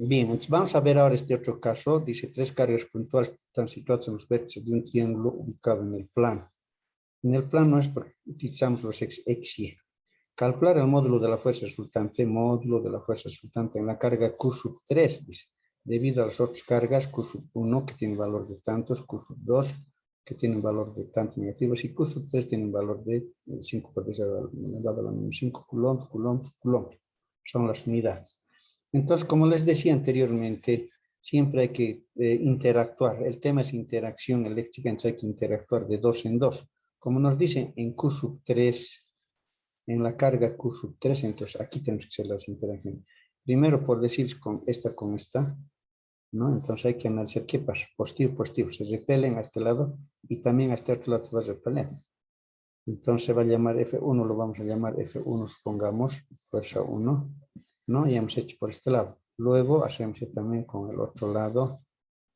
Bien, entonces vamos a ver ahora este otro caso. Dice, tres cargas puntuales están situadas en los vértices de un triángulo ubicado en el plano. En el plano es porque utilizamos los x y. Calcular el módulo de la fuerza resultante, en la carga Q sub 3, dice, debido a las otras cargas Q sub 1 que tiene valor de tantos, Q sub 2 que tiene un valor de tantos negativos y Q sub 3 tiene un valor de 5 por 10 elevado a la menos 5 coulombs. Son las unidades. Entonces, como les decía anteriormente, siempre hay que interactuar. El tema es interacción eléctrica, entonces hay que interactuar de dos en dos. Como nos dicen en Q sub 3, en la carga Q sub 3, entonces aquí tenemos que hacer las interacciones. Primero, por decir con esta, ¿no? Entonces hay que analizar qué pasa. Positivo, se repelen a este lado y también a este otro lado se va a repeler. Entonces se va a llamar F1, lo vamos a llamar F1, supongamos, fuerza 1, ¿no? Ya hemos hecho por este lado. Luego hacemos también con el otro lado,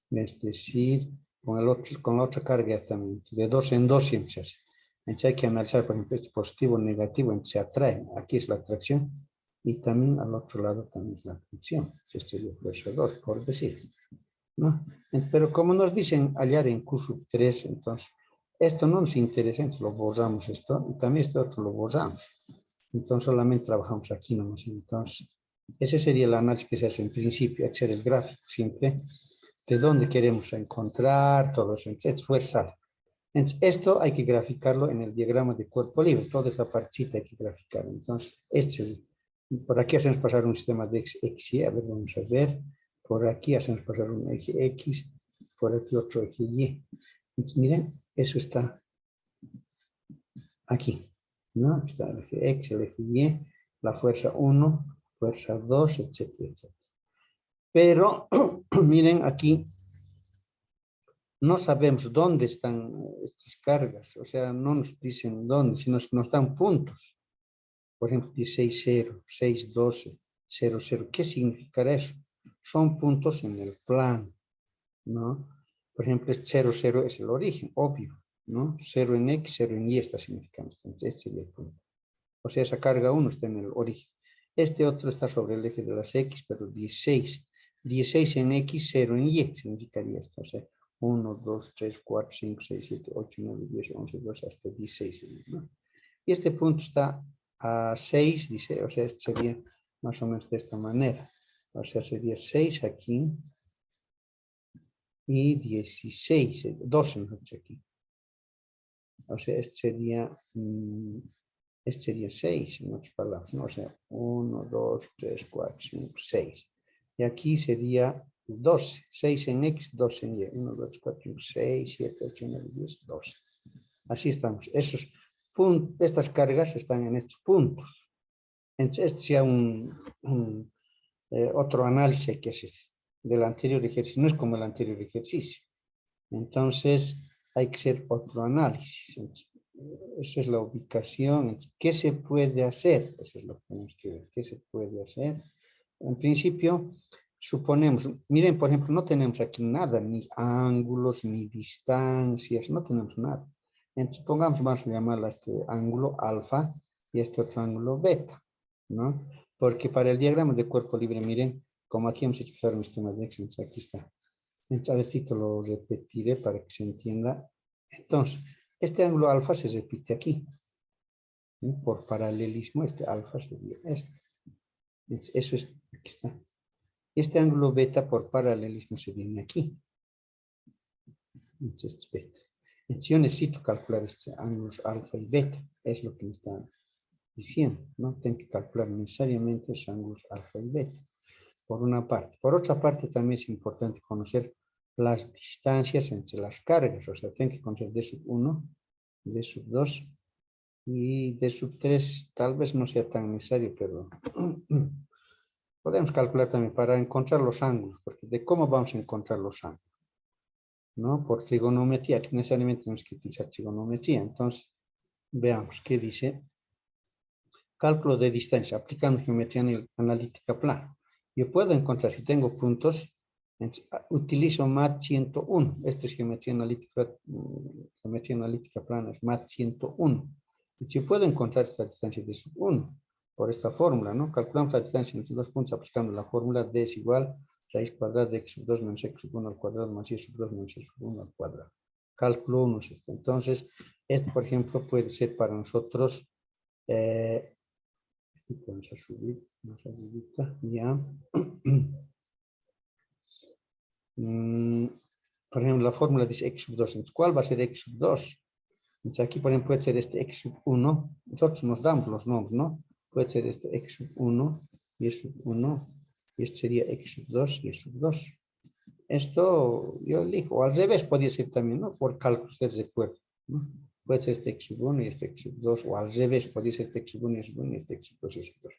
es decir, con la otra carga también, de dos en dos siempre se hace. Entonces hay que analizar, por ejemplo, este positivo o negativo, entonces se atrae. Aquí es la atracción y también al otro lado también es la atracción. Este sería fuerza 2, por decir, ¿no? Pero como nos dicen hallar en Q sub 3, entonces esto no nos interesa, entonces lo borramos esto y también este otro lo borramos. Entonces solamente trabajamos aquí nomás. Entonces ese sería el análisis que se hace en principio, hacer el gráfico siempre de dónde queremos encontrar todo eso. Entonces es fuerza. Entonces, esto hay que graficarlo en el diagrama de cuerpo libre. Toda esa partita hay que graficar. Entonces, por aquí hacemos pasar un sistema de x, y. A ver, vamos a ver. Por aquí hacemos pasar un eje x. Por aquí otro eje y. Entonces, miren, eso está aquí, ¿no? Está el eje x, el eje y, la fuerza 1, fuerza 2, etcétera, etcétera. Pero, miren aquí, no sabemos dónde están estas cargas, o sea, no nos dicen dónde, sino nos dan puntos. Por ejemplo, 16,0, 6,12, 0,0. ¿Qué significará eso? Son puntos en el plano, ¿no? Por ejemplo, este 0,0 es el origen, obvio, ¿no? 0 en X, 0 en Y está significando. Entonces, este sería el punto. O sea, esa carga 1 está en el origen. Este otro está sobre el eje de las X, pero 16. 16 en X, 0 en Y significaría esto. O sea, 1, 2, 3, 4, 5, 6, 7, 8, 9, 10, 11, 12, hasta 16. ¿No? Y este punto está a 6, dice, o sea, este sería más o menos de esta manera. O sea, sería 6 aquí y 16, 12 aquí. O sea, este sería 6, en otras palabras, ¿no? O sea, 1, 2, 3, 4, 5, 6. Y aquí sería 12. 6 en X, 12 en Y. 1, 2, 4, 5, 6, 7, 8, 9, 10, 12. Así estamos. Estas cargas están en estos puntos. Entonces, este sea otro análisis que hacer del anterior ejercicio. No es como el anterior ejercicio. Entonces, hay que hacer otro análisis. Entonces, esa es la ubicación. ¿Qué se puede hacer? Eso es lo que tenemos que ver. ¿Qué se puede hacer? En principio, suponemos, miren, por ejemplo, no tenemos aquí nada, ni ángulos, ni distancias, no tenemos nada. Entonces, vamos a llamarlo este ángulo alfa y este otro ángulo beta, ¿no? Porque para el diagrama de cuerpo libre, miren, como aquí hemos hecho un sistema de X, aquí está. Entonces, a ver, lo repetiré para que se entienda. Entonces, este ángulo alfa se repite aquí. ¿Sí? Por paralelismo, este alfa sería este. Entonces, eso es, aquí está. Este ángulo beta por paralelismo se viene aquí. Entonces, este beta. Entonces, yo necesito calcular estos ángulos alfa y beta. Es lo que me está diciendo, ¿no? Tengo que calcular necesariamente esos ángulos alfa y beta. Por una parte. Por otra parte, también es importante conocer las distancias entre las cargas. O sea, tengo que conocer D sub 1, D sub 2 y D sub 3. Tal vez no sea tan necesario, pero podemos calcular también para encontrar los ángulos. Porque de cómo vamos a encontrar los ángulos, ¿no? Por trigonometría. Aquí necesariamente tenemos que utilizar trigonometría. Entonces, veamos qué dice. Cálculo de distancia aplicando geometría analítica plana. Yo puedo encontrar, si tengo puntos, utilizo MAT 101. Esto es geometría analítica plana, es MAT 101. Y yo puedo encontrar esta distancia de sub 1 por esta fórmula, ¿no? Calculamos la distancia entre dos puntos aplicando la fórmula D es igual raíz cuadrada de x sub 2 menos x sub 1 al cuadrado más y sub 2 menos y sub 1 al cuadrado. Cálculo 1 es esto. Entonces, esto, por ejemplo, puede ser para nosotros, vamos a subir más arribita, ya. Por ejemplo, la fórmula dice x sub 2. Entonces, ¿cuál va a ser x sub 2? Entonces, aquí, por ejemplo, puede ser este x sub 1. Nosotros nos damos los nombres, ¿no? Puede ser este x sub 1 y es sub 1. Y este sería x sub 2 y es sub 2. Esto yo elijo. O al revés podría ser también, ¿no? Por cálculo, ustedes recuerdan, ¿no? Puede ser este x sub 1 y este x sub 2. O al revés, podría ser este x sub 1 y sub 1 y este x sub 2 y sub 2.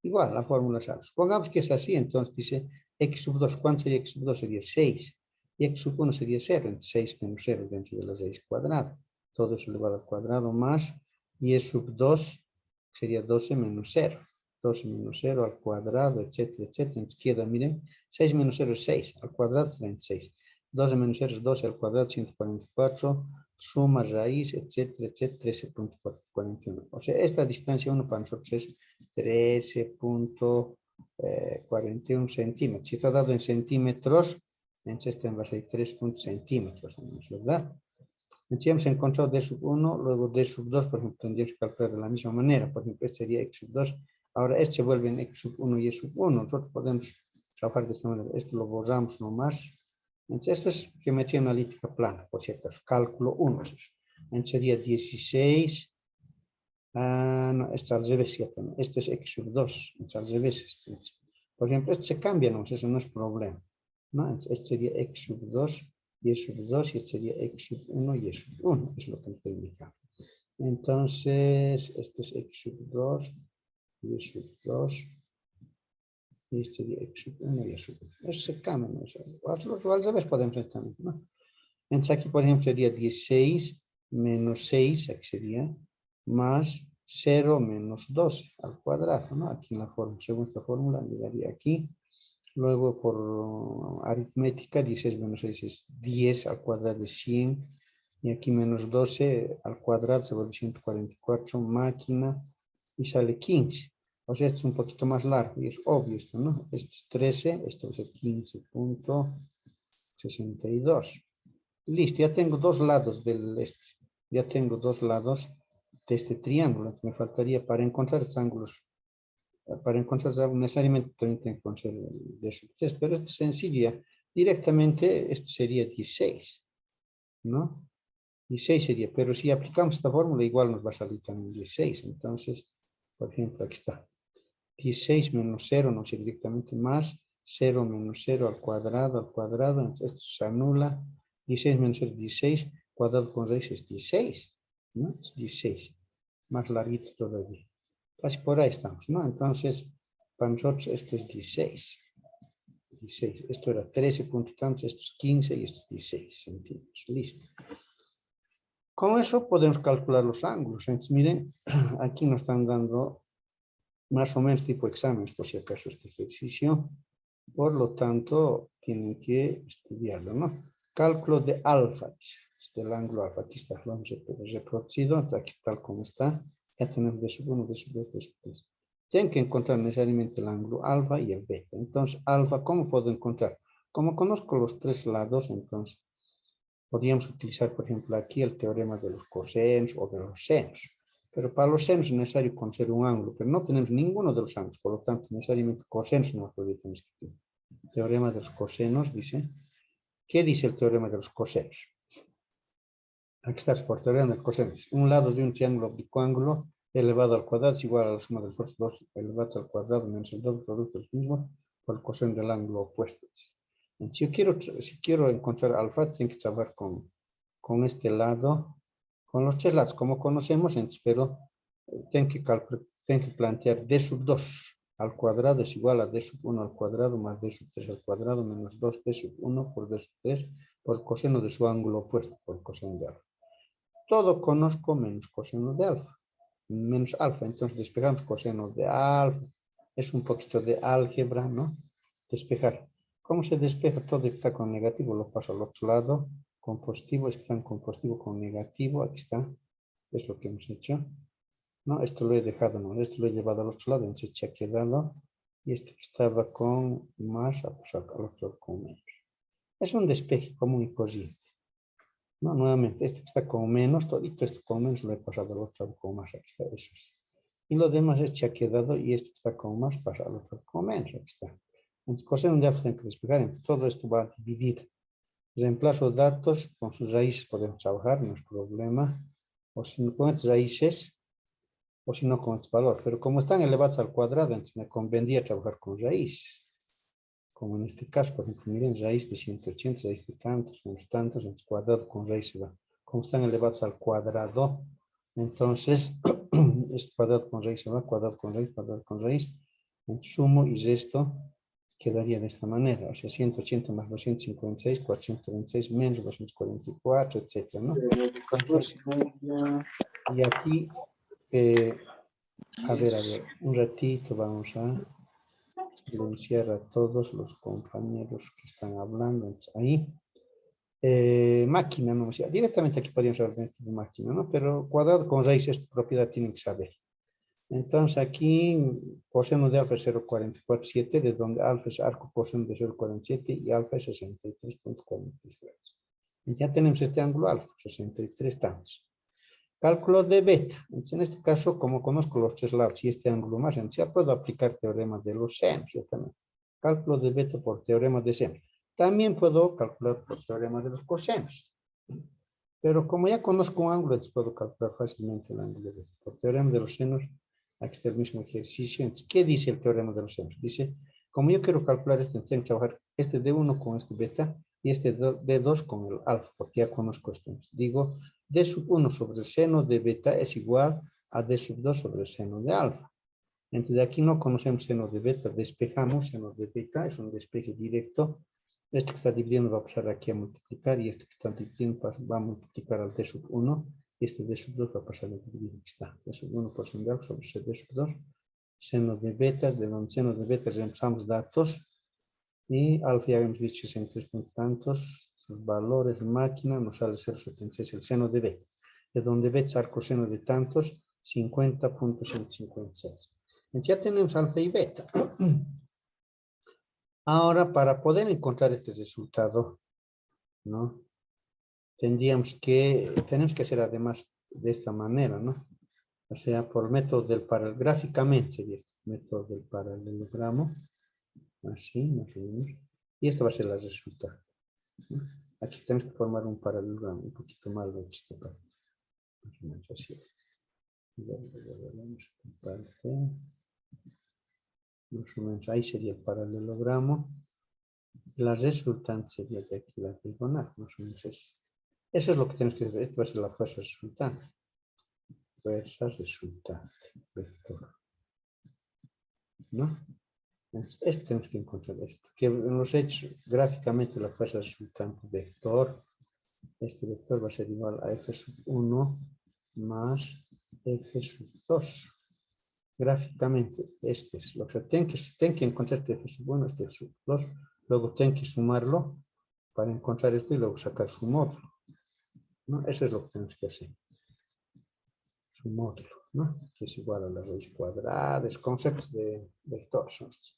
Igual, la fórmula es algo. Supongamos que es así, entonces dice x sub 2. ¿Cuánto sería x sub 2? Sería 6. Y x sub 1 sería 0. Entonces 6 menos 0 dentro de la raíz cuadrada. Todo eso elevado al cuadrado más. Y es sub 2 sería 12 menos 0. 12 menos 0 al cuadrado, etcétera, etcétera. Entonces queda, miren, 6 menos 0 es 6. Al cuadrado 36. 12 menos 0 es 12 al cuadrado, 144. Suma raíz, etcétera, etcétera, 13.41. O sea, esta distancia 1 para nosotros es 13.41 centímetros. Si está dado en centímetros, entonces este va a ser 3 centímetros, ¿verdad? Entonces hemos encontrado d sub 1, luego d sub 2, por ejemplo, tendríamos que calcular de la misma manera. Por ejemplo, este sería x sub 2. Ahora este se vuelve en x sub 1 y x sub 1. Nosotros podemos trabajar de esta manera. Esto lo borramos nomás. Entonces esto es geometría analítica plana, por cierto. Cálculo 1. Entonces sería 16. No, esto al revés, ¿cierto? Esto es x sub 2. Entonces al revés. Por ejemplo, esto se cambia, no, eso no es problema, ¿no? Entonces, este sería x sub 2 y es sub 2 y este sería x sub 1 y es sub 1. Es lo que me estoy indicando. Entonces, esto es x sub 2 y es sub 2. Y este sería x sub 1 y es sub 1. Eso se cambia, ¿no? Al revés podemos hacer también, ¿no? Entonces aquí, por ejemplo, sería 16 menos 6, aquí sería, más 0 menos 12 al cuadrado, ¿no? Aquí en la fórmula, según esta fórmula, llegaría aquí. Luego, por aritmética, 16 menos 6 es 10 al cuadrado de 100. Y aquí menos 12 al cuadrado se vuelve 144, máquina, y sale 15. O sea, esto es un poquito más largo y es obvio esto, ¿no? Esto es 13, esto va a ser 15.62. Listo, ya tengo dos lados ya tengo dos lados de este triángulo. Me faltaría para encontrar estos ángulos, para encontrar necesariamente también tengo que conocer de sub 3, pero esto es sencillo. Directamente esto sería 16, ¿no? 16 sería, pero si aplicamos esta fórmula igual nos va a salir también 16. Entonces, por ejemplo, aquí está. 16 menos 0 nos es directamente más 0 menos 0 al cuadrado, entonces esto se anula. 16 menos 0 es 16, cuadrado con raíz es 16, ¿no? Es 16, más larguito todavía. Casi por ahí estamos, ¿no? Entonces, para nosotros esto es 16. 16. Esto era 13 puntos tantos, esto es 15 y esto es 16 centímetros. Listo. Con eso podemos calcular los ángulos. Entonces, miren, aquí nos están dando más o menos tipo exámenes, por si acaso, este ejercicio. Por lo tanto, tienen que estudiarlo, ¿no? Cálculo de alfa, del ángulo alfa. Aquí está, lo hemos reproducido, aquí tal como está. Ya tenemos de sub 1, de sub 2, de sub 3. Tienen que encontrar necesariamente el ángulo alfa y el beta. Entonces, alfa, ¿cómo puedo encontrar? Como conozco los tres lados, entonces, podríamos utilizar, por ejemplo, aquí el teorema de los cosenos o de los senos. Pero para los senos es necesario conocer un ángulo, pero no tenemos ninguno de los ángulos, por lo tanto, necesariamente cosenos no podemos escribir. Teorema de los cosenos dice, ¿qué dice el teorema de los cosenos? Aquí está por teorema de los cosenos. Un lado de un triángulo oblicuángulo elevado al cuadrado es igual a la suma de los otros dos elevados al cuadrado menos el doble producto del mismo por el coseno del ángulo opuesto. Entonces, si quiero encontrar alfa, tengo que trabajar con este lado, con los tres lados, como conocemos, pero tengo que plantear d sub 2 al cuadrado es igual a d sub 1 al cuadrado más d sub 3 al cuadrado menos 2d sub 1 por d sub 3 por el coseno de su ángulo opuesto, por el coseno de alfa. Todo conozco menos coseno de alfa, menos alfa. Entonces despejamos coseno de alfa. Es un poquito de álgebra, ¿no? Despejar. ¿Cómo se despeja? Todo que está con negativo lo paso al otro lado. Con positivo, está con positivo con negativo. Aquí está. Es lo que hemos hecho. No, esto lo he dejado, no. Esto lo he llevado al otro lado. Entonces se ha quedado y este que estaba con más, pues al otro con menos. Es un despeje común y corriente. ¿No? Nuevamente, este que está con menos, todito esto con menos lo he pasado al otro con más, aquí está, eso es. Y lo demás este ha quedado y este que está con más pasa al otro con menos, aquí está. Entonces, coseno de alfa tengo que despejar, entonces todo esto va a dividir. Reemplazo datos, con sus raíces podemos trabajar, no es problema. O si no con estas raíces, o si no con este valor. Pero como están elevados al cuadrado, entonces me convendría trabajar con raíces. Como en este caso, por ejemplo, miren, raíz de 180, raíz de tantos, menos tantos, entonces cuadrado con raíz se va. Como están elevados al cuadrado, entonces, este cuadrado con raíz se va, cuadrado con raíz, sumo y resto quedaría de esta manera, o sea, 180 más 256, 426 menos 244, etc., ¿no? Y aquí, a ver, un ratito vamos a silenciar a todos los compañeros que están hablando. Entonces, ahí, máquina, no, o sea, directamente aquí podríamos hablar de máquina, ¿no? Pero cuadrado con raíz, esta propiedad tienen que saber. Entonces aquí coseno de alfa es 0,447, de donde alfa es arco coseno de 0,47 y alfa es 63,43. Y ya tenemos este ángulo alfa, 63 tantos. Cálculo de beta. Entonces, en este caso, como conozco los tres lados y este ángulo más, entonces ya puedo aplicar teorema de los senos. Yo también. Cálculo de beta por teorema de seno. También puedo calcular por teorema de los cosenos. Pero como ya conozco un ángulo, entonces puedo calcular fácilmente el ángulo de beta. Por teorema de los senos, aquí está el mismo ejercicio. Entonces, ¿qué dice el teorema de los senos? Dice, como yo quiero calcular esto, tengo que trabajar este D1 con este beta y este D2 con el alfa, porque ya conozco esto. Entonces, digo, D sub 1 sobre el seno de beta es igual a D sub 2 sobre el seno de alfa. Entonces, de aquí no conocemos seno de beta, despejamos seno de beta, es un despeje directo. Esto que está dividiendo va a pasar aquí a multiplicar y esto que está dividiendo va a multiplicar al D sub 1 y este D sub 2 va a pasar a dividir. Aquí está, D sub 1 por seno de alfa sobre D sub 2, seno de beta, de donde seno de beta reemplazamos datos y alfa ya habíamos dicho 63 tantos, sus valores máquina nos sale 0,76 el seno de beta, de donde beta es arco seno de tantos, 50,156. Entonces ya tenemos alfa y beta. Ahora, para poder encontrar este resultado, ¿no? Tenemos que hacer además de esta manera, ¿no? O sea, por método del paralelogramo, gráficamente sería el método del paralelogramo, así, más o menos, y esto va a ser el resultado, ¿no? Aquí tenemos que formar un paralelogramo un poquito más de este parte, más o menos así. Más o menos ahí sería el paralelogramo. La resultante sería de aquí la diagonal, más o menos eso. Eso es lo que tenemos que hacer. Esto va a ser la fuerza resultante. Fuerza resultante, vector. ¿No? Entonces, esto tenemos que encontrar esto. Que hemos hecho gráficamente la fuerza resultante vector. Este vector va a ser igual a f sub 1 más f sub 2. Gráficamente, este es lo que tengo que encontrar este f sub 1, este f sub 2. Luego tengo que sumarlo para encontrar esto y luego sacar su módulo, ¿no? Eso es lo que tenemos que hacer. Su módulo, ¿no? Que es igual a la raíz cuadrada, es conceptos de vectores.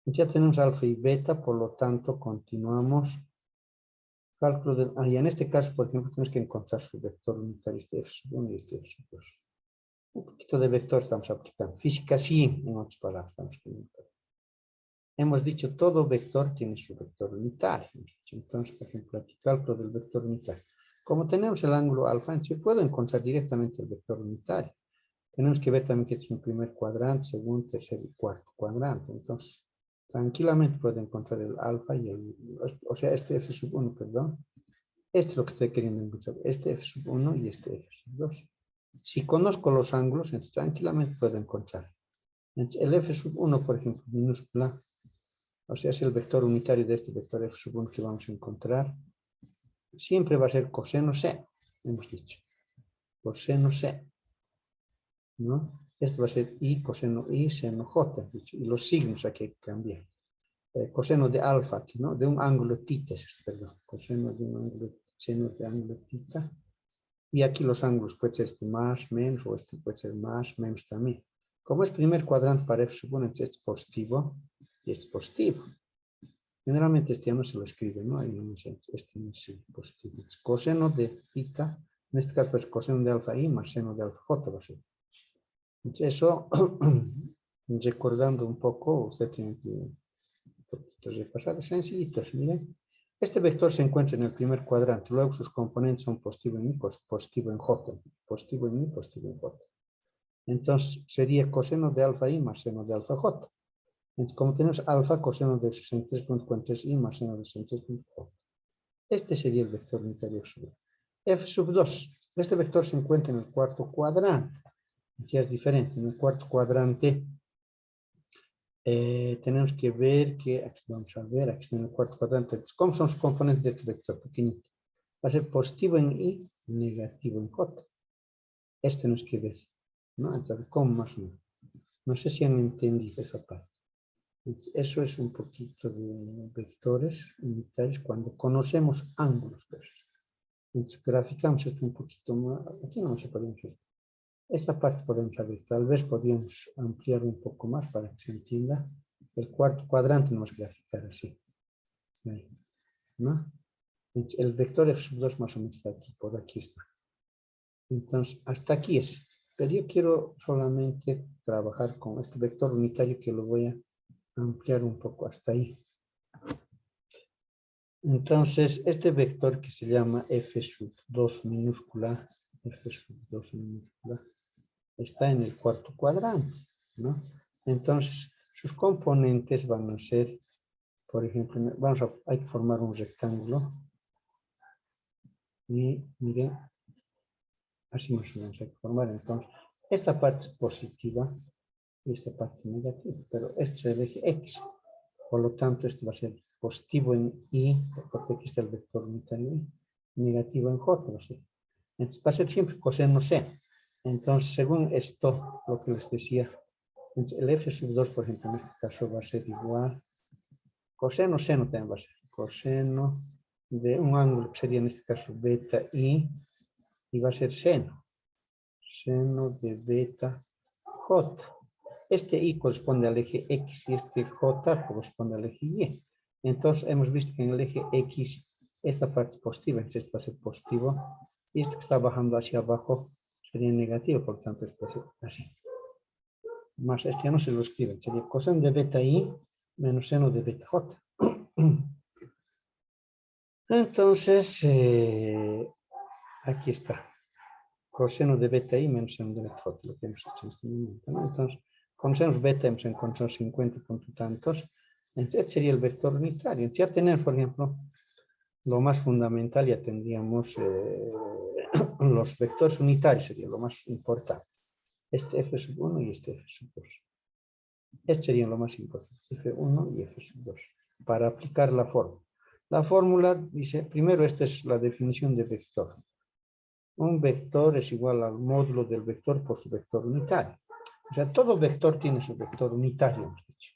Ya tenemos alfa y beta, por lo tanto continuamos. Cálculo de, y en este caso, por ejemplo, tenemos que encontrar su vector unitario, este f sub 1 y este f sub 2. Un poquito de vector estamos aplicando. Física sí, en otras palabras, estamos aplicando. Hemos dicho todo vector tiene su vector unitario. Entonces, por ejemplo, aquí cálculo del vector unitario. Como tenemos el ángulo alfa, entonces puedo encontrar directamente el vector unitario. Tenemos que ver también que es un primer cuadrante, segundo, tercer y cuarto cuadrante. Entonces, tranquilamente puedo encontrar el alfa y o sea, este f sub 1, perdón. Esto es lo que estoy queriendo encontrar. Este f sub 1 y este f sub 2. Si conozco los ángulos, entonces tranquilamente puedo encontrar. Entonces, el f sub 1, por ejemplo, minúscula, o sea, es el vector unitario de este vector f sub 1 que vamos a encontrar. Siempre va a ser coseno C, hemos dicho. Coseno C, ¿no? Esto va a ser I, coseno I, seno J, y los signos aquí hay que cambiar. Coseno de alfa, ¿no? De un ángulo tita, perdón. Coseno de un ángulo, seno de ángulo tita. Y aquí los ángulos puede ser este más, menos, o este puede ser más, menos también. Como es primer cuadrante para f sub 1, entonces es positivo y es positivo. Generalmente este ya no se lo escribe, ¿no? Ahí no sé, este no es positivo. Es coseno de theta, en este caso es coseno de alfa i más seno de alfa j va a ser. Entonces eso, recordando un poco, usted tiene que un poquito repasar, es sencillito, miren. Este vector se encuentra en el primer cuadrante, luego sus componentes son positivo en i, positivo en j, positivo en i, positivo en j. Entonces sería coseno de alfa i más seno de alfa j. Entonces, como tenemos alfa, coseno de 63.43i más seno de 63.4. Este sería el vector unitario f sub 2. Este vector se encuentra en el cuarto cuadrante. Ya es diferente. En el cuarto cuadrante tenemos que ver que, aquí vamos a ver, aquí está en el cuarto cuadrante. ¿Cómo son los componentes de este vector pequeñito? Va a ser positivo en i, negativo en j. Esto tenemos que ver, ¿no? Entonces, ¿cómo más o menos? No sé si han entendido esa parte. Eso es un poquito de vectores unitarios cuando conocemos ángulos. Entonces, graficamos esto un poquito más. Aquí no se podemos ver. Esta parte podemos ver. Tal vez podríamos ampliar un poco más para que se entienda. El cuarto cuadrante nos graficar así. Ahí, ¿no? Entonces, el vector f sub 2 más o menos está aquí. Por aquí está. Entonces, hasta aquí es. Pero yo quiero solamente trabajar con este vector unitario que lo voy a ampliar un poco hasta ahí. Entonces, este vector que se llama f sub 2 minúscula, está en el cuarto cuadrante, ¿no? Entonces, sus componentes van a ser, por ejemplo, hay que formar un rectángulo. Y miren, así más o menos hay que formar. Entonces, esta parte es positiva y esta parte es negativa, pero esto es el eje x. Por lo tanto, esto va a ser positivo en i, porque aquí está el vector unitario i, negativo en j, va a ser. Entonces, va a ser siempre coseno c. Entonces, según esto, lo que les decía, el f sub 2, por ejemplo, en este caso va a ser igual, coseno seno también va a ser, coseno de un ángulo que sería en este caso beta i, y va a ser seno de beta j. Este i corresponde al eje x y este j corresponde al eje y. Entonces hemos visto que en el eje x esta parte es positiva, entonces va a ser positivo, y esto que está bajando hacia abajo sería negativo, por tanto esto va a ser así. Más esto ya no se lo escriben, sería coseno de beta i menos seno de beta j. Entonces, aquí está. Coseno de beta i menos seno de beta j, lo que hemos hecho en este momento, ¿no? Entonces, conocemos beta, hemos encontrado 50 puntos tantos. Entonces, este sería el vector unitario. Ya tener, por ejemplo, lo más fundamental, ya tendríamos los vectores unitarios, sería lo más importante. Este f sub 1 y este f sub 2. Este sería lo más importante, f1 y f sub 2, para aplicar la fórmula. La fórmula dice, primero, esta es la definición de vector. Un vector es igual al módulo del vector por su vector unitario. O sea, todo vector tiene su vector unitario, hemos dicho.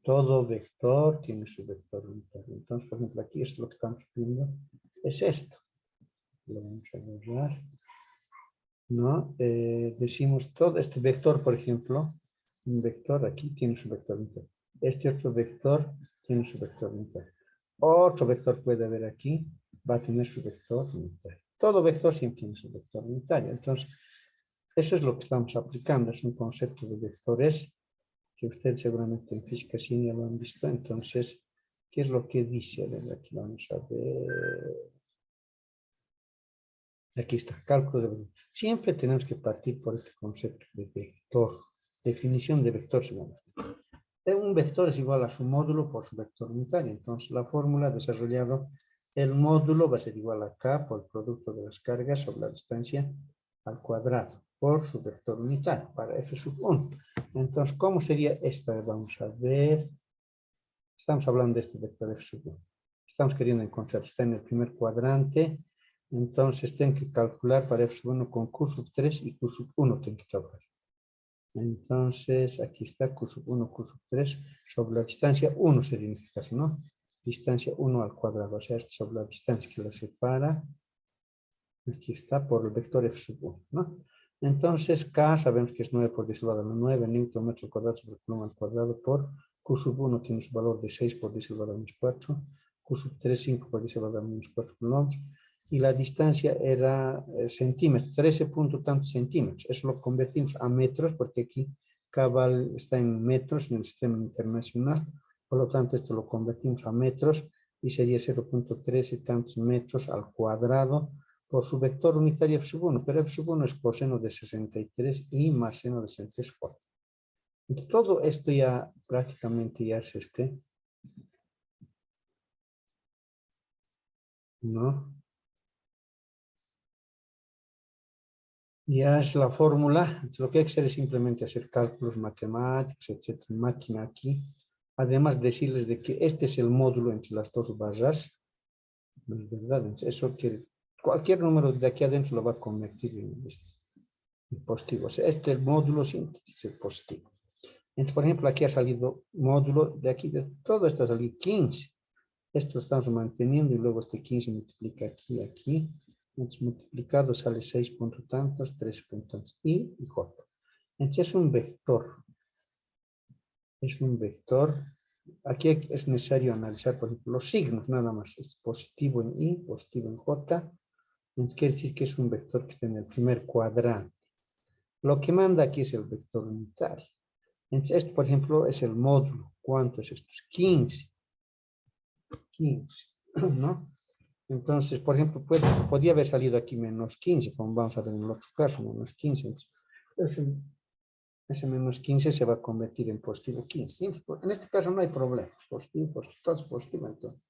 Todo vector tiene su vector unitario. Entonces, por ejemplo, aquí es lo que estamos viendo, es esto. Lo vamos a borrar. ¿No? Decimos todo este vector, por ejemplo, un vector aquí tiene su vector unitario. Este otro vector tiene su vector unitario. Otro vector puede haber aquí, va a tener su vector unitario. Todo vector siempre tiene su vector unitario. Entonces, eso es lo que estamos aplicando. Es un concepto de vectores que ustedes seguramente en física sí ya lo han visto. Entonces, ¿qué es lo que dice? A ver, aquí vamos a ver. Aquí está, cálculo de volumen. Siempre tenemos que partir por este concepto de vector. Definición de vector según. Un vector es igual a su módulo por su vector unitario. Entonces, la fórmula desarrollado, el módulo va a ser igual a K por el producto de las cargas sobre la distancia al cuadrado por su vector unitario para f sub 1. Entonces, ¿cómo sería esto? Vamos a ver. Estamos hablando de este vector f sub 1. Estamos queriendo encontrar, está en el primer cuadrante. Entonces, tengo que calcular para f sub 1 con q sub 3 y q sub 1 tengo que trabajar. Entonces, aquí está q sub 1, q sub 3 sobre la distancia 1 sería en este caso, ¿no? Distancia 1 al cuadrado, o sea, sobre la distancia que la separa. Aquí está por el vector f sub 1, ¿no? Entonces, K sabemos que es 9 por 10 elevado a la 9 newton metro cuadrado sobre coulomb al cuadrado por Q sub 1 tiene su valor de 6 por 10 elevado a menos 4, Q sub 3, 5 por 10 elevado a menos 4 coulombs, y la distancia era centímetros, 13 punto tantos centímetros. Eso lo convertimos a metros porque aquí K está en metros en el sistema internacional, por lo tanto esto lo convertimos a metros y sería 0.13 tantos metros al cuadrado por su vector unitario f sub 1, pero f sub 1 es coseno de 63 y más seno de 64. Entonces, todo esto ya prácticamente ya es ¿no? Ya es la fórmula. Entonces, lo que hay que hacer es simplemente hacer cálculos matemáticos, etcétera, en máquina aquí. Además, decirles de que este es el módulo entre las dos barras. ¿No es verdad? Entonces, eso quiere, cualquier número de aquí adentro lo va a convertir en positivo. O sea, el módulo siempre es el positivo. Entonces, por ejemplo, aquí ha salido módulo, de aquí, de todo esto ha salido 15. Esto estamos manteniendo y luego este 15 multiplica aquí, aquí. Entonces, multiplicado sale 6 punto tantos, 3 punto tantos, y J. Entonces, es un vector. Es un vector. Aquí es necesario analizar, por ejemplo, los signos, nada más. Es positivo en I, positivo en J. Entonces, quiere decir que es un vector que está en el primer cuadrante. Lo que manda aquí es el vector unitario. Entonces, esto, por ejemplo, es el módulo. ¿Cuánto es esto? 15. 15, ¿no? Entonces, por ejemplo, podría haber salido aquí menos 15, como vamos a ver en el otro caso, menos 15. Entonces, ese menos 15 se va a convertir en positivo 15. En este caso no hay problema. Positivo, positivo, todo es positivo. Entonces,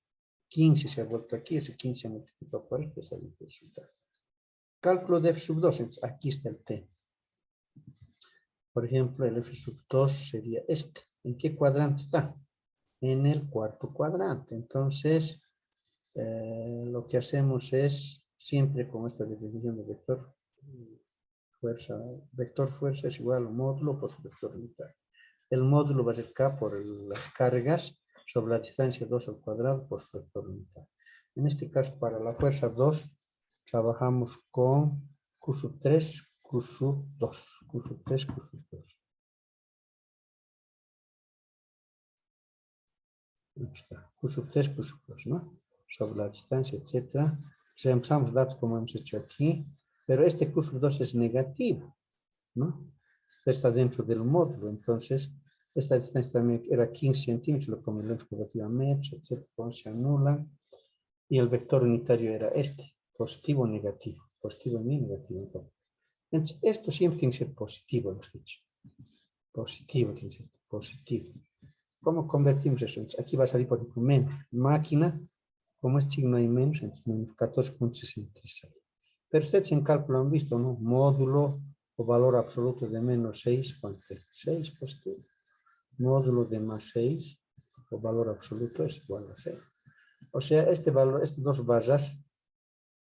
15 se ha vuelto aquí, ese 15 se multiplicó por este, sale el resultado. Cálculo de f sub 2, entonces, aquí está el t. Por ejemplo, el f sub 2 sería este. ¿En qué cuadrante está? En el cuarto cuadrante. Entonces, lo que hacemos es, siempre con esta definición de vector fuerza es igual a módulo por su vector unitario. El módulo va a ser K por las cargas sobre la distancia 2 al cuadrado por su vector unitario. En este caso, para la fuerza 2, trabajamos con Q sub 3, Q sub 2, Q sub 3, Q sub 2. Aquí está, Q sub 3, Q sub 2, ¿no? Sobre la distancia, etc. Reemplazamos datos como hemos hecho aquí, pero este Q sub 2 es negativo, ¿no? Está dentro del módulo, entonces esta distancia también era 15 centímetros, lo convertimos relativo a metros, etc. Se anula, y el vector unitario era este, positivo o negativo, positivo y negativo. Entonces, esto siempre tiene que ser positivo, hemos dicho. Positivo tiene que ser positivo. ¿Cómo convertimos eso? Entonces, aquí va a salir, por ejemplo, menos. Máquina, como es signo hay menos, entonces menos 14.63. Pero ustedes en cálculo han visto, ¿no? Módulo o valor absoluto de menos 6, ¿cuánto es? 6 positivo. Módulo de más 6 o valor absoluto es igual a 6. O sea, este valor, estas dos barras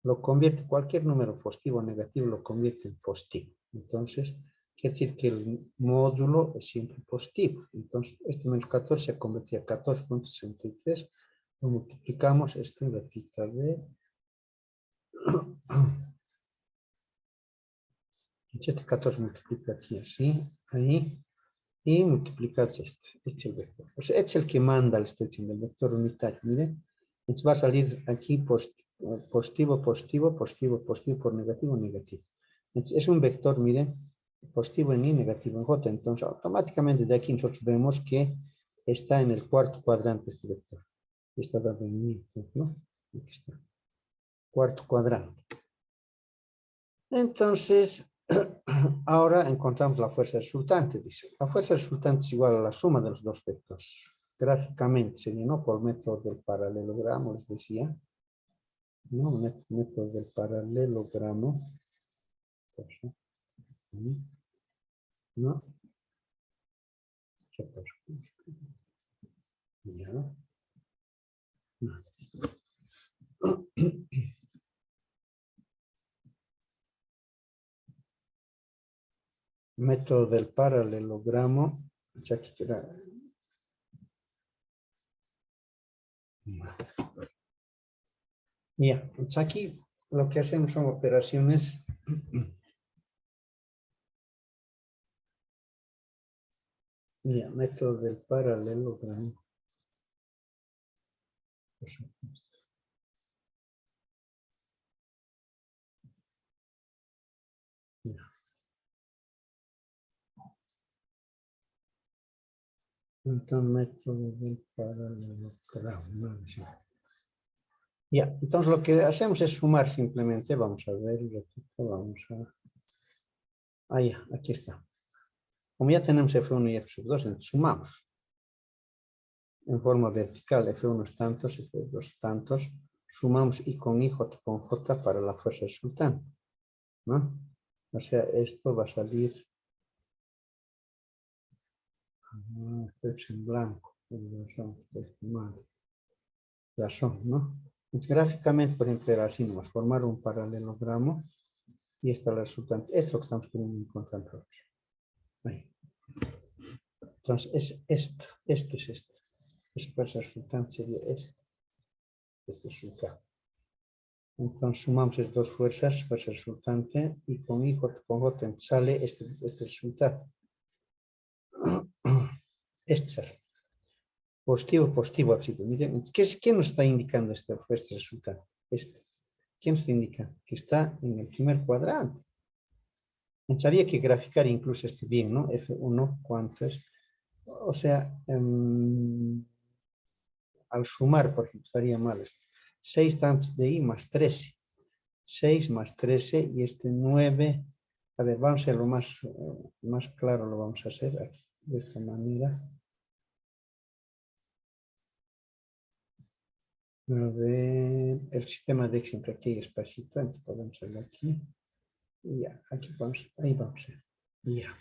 lo convierte, cualquier número positivo o negativo lo convierte en positivo. Entonces, quiere decir que el módulo es siempre positivo. Entonces, este menos 14 se convertía a 14.63. Lo multiplicamos esto en la tita de... Este 14 multiplica aquí así, ahí, y multiplicas este es el vector. O sea, este es el que manda la extensión del vector unitario, miren. Entonces va a salir aquí positivo, positivo, positivo, positivo por negativo, negativo. Entonces es un vector, miren, positivo en I, negativo en J. Entonces automáticamente de aquí nosotros vemos que está en el cuarto cuadrante este vector. Está dado en I, ¿no? Aquí está. Cuarto cuadrante. Entonces, ahora encontramos la fuerza resultante. Dice, la fuerza resultante es igual a la suma de los dos vectores. Gráficamente sería, ¿no? Por método del paralelogramo, les decía. ¿No? Método del paralelogramo. ¿No? Ya. Método del paralelogramo. Ya que queda. Ya, entonces aquí lo que hacemos son operaciones Ya, método del paralelogramo. Por supuesto. Ya. Entonces, método del paralelogramo. Ya, entonces lo que hacemos es sumar simplemente. Vamos a ver, vamos a... Ahí, aquí está. Como ya tenemos F1 y F2, entonces sumamos. En forma vertical, F1 es tantos, F2 es tantos. Sumamos I con I, J con J para la fuerza resultante, ¿no? O sea, esto va a salir... esto es en blanco, razón, ¿no? Entonces, gráficamente, por ejemplo, era así, nomás formar un paralelogramo y esta es la resultante. Esto es lo que estamos queriendo encontrar nosotros. Ahí. Entonces, es esto es esto. Esa fuerza resultante sería esto. Este resultado. Entonces, sumamos estas dos fuerzas, fuerza resultante, y con I con J sale este resultado. Este sale. Positivo, positivo, positivo. Miren, ¿qué nos está indicando este resultado? ¿Qué nos indica? Que está en el primer cuadrante. Entonces, había que graficar incluso este bien, ¿no? F1, ¿cuánto es? O sea, al sumar, por ejemplo, estaría mal esto. 6 tantos de I más 13. 6 más 13 y este 9. A ver, vamos a hacerlo más claro, lo vamos a hacer aquí, de esta manera. A ver, el sistema de siempre aquí hay espacito, entonces podemos hacerlo aquí. Y ya, aquí vamos, ahí vamos a hacer. Ya.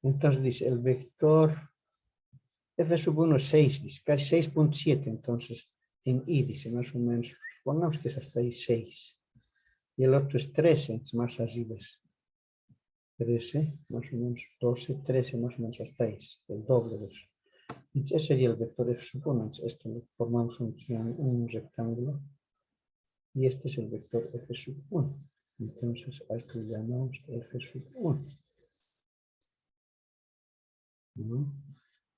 Entonces dice el vector F sub 1 es 6, dice, casi 6.7, entonces en I dice más o menos, pongamos que es hasta ahí 6. Y el otro es 13, entonces más así ves. 13, más o menos 12, 13, más o menos hasta ahí, el doble de eso. Entonces ese sería el vector F sub 1, entonces esto lo formamos un rectángulo. Y este es el vector F sub 1. Entonces a esto le llamamos F sub 1. ¿No?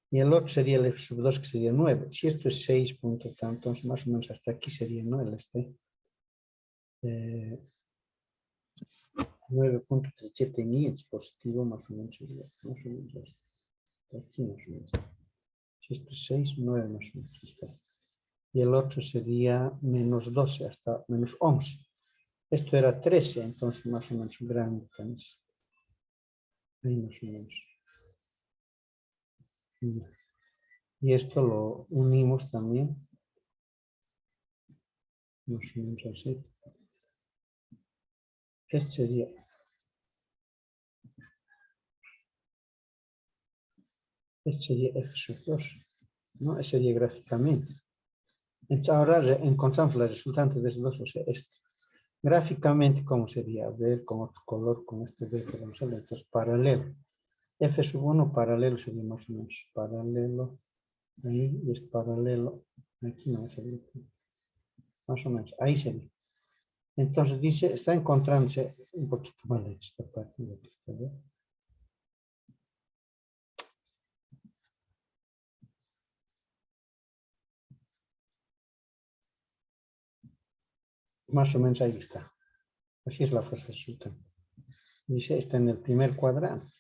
Y el otro sería el F sub 2, que sería 9. Si esto es 6 punto tanto, entonces más o menos hasta aquí sería, ¿no? El 9.37 en I es positivo, más o menos sería, más o menos hasta aquí, más o menos. Si esto es 6, 9 más o menos está. Y el otro sería menos 12 hasta menos 11. Esto era 13, entonces más o menos grande también. Ahí más o menos. Y esto lo unimos también. Más o menos así. Este sería F sub 2, ¿no? Ese sería gráficamente. Entonces ahora encontramos la resultante de esos dos, o sea, este. Gráficamente, ¿cómo sería? A ver, con otro color, con este B que vamos a ver. Entonces, paralelo. F sub 1 paralelo sería más o menos paralelo. Ahí es paralelo. Aquí no sería. Más o menos, ahí sería. Entonces dice, está encontrándose un poquito mal hecho esta parte. Más o menos ahí está. Así es la fuerza resultante. Dice, está en el primer cuadrante,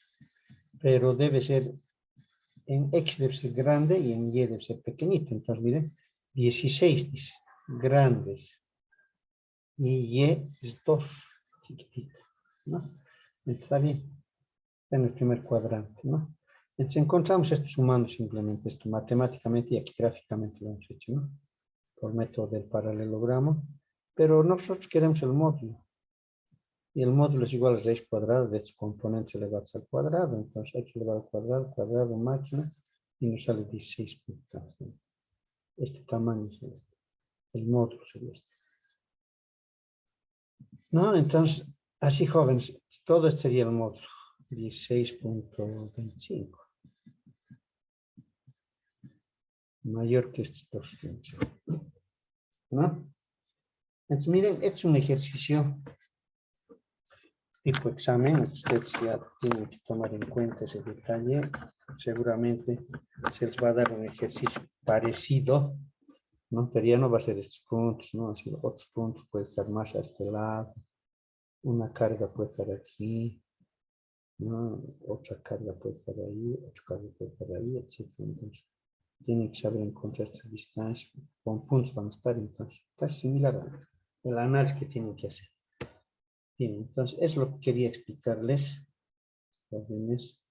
pero debe ser, en X debe ser grande y en Y debe ser pequeñito. Entonces, miren, 16 dice, grandes. Y es 2, chiquitito, ¿no? Está bien, está en el primer cuadrante, ¿no? Entonces encontramos esto sumando simplemente esto matemáticamente y aquí gráficamente lo hemos hecho, ¿no? Por método del paralelogramo, pero nosotros queremos el módulo. Y el módulo es igual a raíz cuadrada de estos componentes elevados al cuadrado, entonces x elevado al cuadrado, cuadrado máquina, y nos sale 16 puntos. Este tamaño es este. El módulo sería este. No, entonces, así jóvenes, todo este sería el módulo, 16.25. Mayor que estos dos. ¿No? Entonces, miren, este es un ejercicio tipo examen, ustedes ya tienen que tomar en cuenta ese detalle. seguramente se les va a dar un ejercicio parecido, ¿no? Pero ya no va a ser estos puntos, ¿no? Así, otros puntos puede estar más a este lado, una carga puede estar aquí, ¿no? Otra carga puede estar ahí, otra carga puede estar ahí, etc. Entonces, tienen que saber encontrar esta distancia, con puntos van a estar, entonces, casi similar al análisis que tienen que hacer. Bien, entonces, eso es lo que quería explicarles, jóvenes.